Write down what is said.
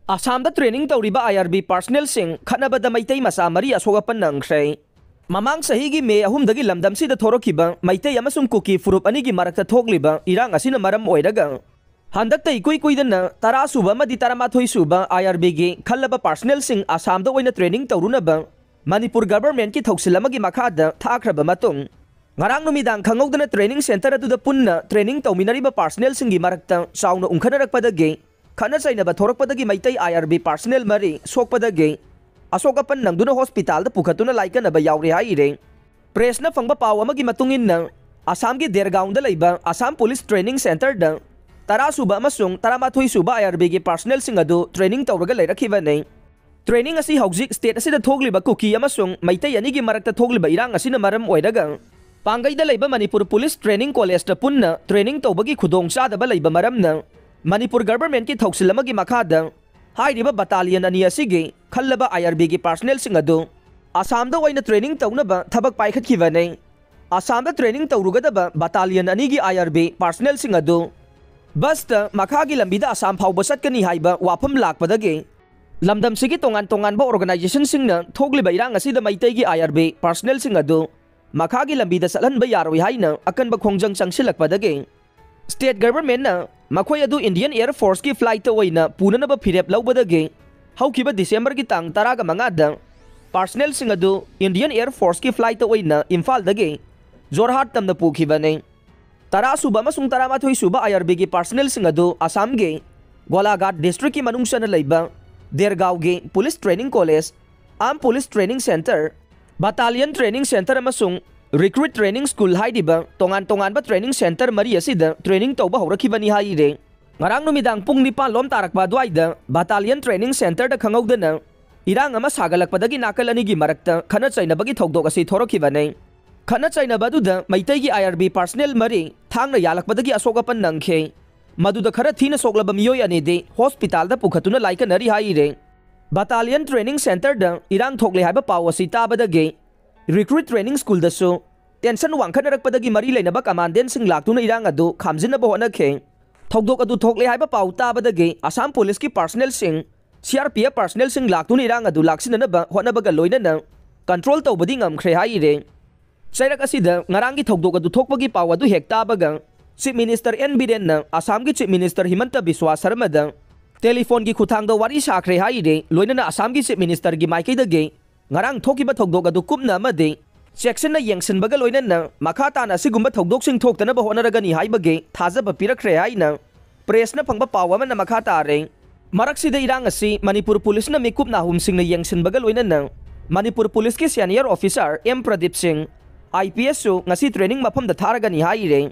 Assam training tawriba IRB personnel sing khanabada maitai masa mari asogapan nangkhre. Mamang sahigi me ahumdagi lamdamsi da thorokiba maitai amasung kuki furup anigi marakta thogliba irang asina maram oidaga. Handakta ikui kuidana tara suba madi taramathoi suba IRB gi khallaba personnel sing Assam da oina training tawrunaba Manipur government ki thoksilamagi makhada thakraba matung. Ngarang numidang khangogdana training center atuda punna training tawminariba personnel singi marakta sauna ungkhanarakpadagi Khana Chainaba thorakpadagi maitai IRB personnel mari sokpadagi asokapan nangduna hospital da pukhatuna laikanaba yauri haire. Press na fangba paw amagi matungin na Assam gi Dergaon da laiba Assam Police Training Center da tara suba amasung taramathoi suba IRB gi personnel sing adu training tawraga leirakhibanai. Training asi hauzik state asida thogliba kuki amasung maitai anigi marakta thogliba irang asina maram oidaga Pangai da laiba Manipur Police Training College da punna training tawbagi khudong chadaba laiba maramna Manipur government ki thoksilamagi makhada hairiba battalion ani asigi khallaba IRB gi personnel sing adu Assam da oina training tawnaba thabak paikhatkhibane Assam da training tawrugadaba battalion ani gi IRB personnel sing adu basta makhagi lambida Assam phawba satkani haiba wafam lakpadagi lamdam sigi tongan ba organization singna thogliba irang asida maitai gi IRB personnel sing adu makhagi lambida salanba yaroi haina akanba khongjang changsilakpadagi State government na makhoi adu Indian Air Force ki flight oina punanaba phirep laubadagi haukiba December ki tang 15 da personnel sing adu Indian Air Force ki flight oina Imphal dagi Jorhat tamna pukhibane tara suba masung taramathoi suba IRB ki personnel sing adu Assam ge Golaghat district ki manungsana leiba Dergaon ge Police Training College Armed Police Training Center Battalion Training Center amasung Recruit Training School haidiba tongan ba training center mari asida training tawba horakhibani haire ngarang numidang pung 9 lom tarakba dwaida battalion training center da khangogdana irang ama sagalakpadagi nakal ani gi marakta khana chainabagi thokdok asi thorokhibane khana chainaba duda maitai gi IRB personnel mari thangna yalakpadagi asogapan nangkhe maduda khara thina soklaba miyoi ani de hospital da pukhatuna laika nari haire battalion training center da irang thokle haiba pawasi tabadagi Recruit Training School da su tension wangkhanarakpadagi mari leinaba commandant sing laktuna irang adu khamjinaba honakhe thokdok adu thokle haiba pau tabadagi Assam Police ki personnel sing CRPF personnel sing laktuna irang adu laksinanaba honabaga loinana control tawbadi ngamkhre haire chairak asida ngarangi thokdok adu thokpagi pau adu hektabaga Chief Minister N Biren na Assam ki Chief Minister Himanta Biswa Sharma da telephone gi khuthangda wari sakre haire loinana Assam ki Chief Minister gi maikei dagi ngarang thokiba thokdok adu kupna amade section na yengsinbaga loinana makhata na sigumba thokdok sing thoktanaba honaragani haibage thajaba pirakre haina press na phangba pawa man makhata are maraksida irang asi Manipur Police na mikup na hum sing na yengsinbaga loinana Manipur Police ki senior officer M Pradeep Singh IPS ngasi training mafam da tharagani haire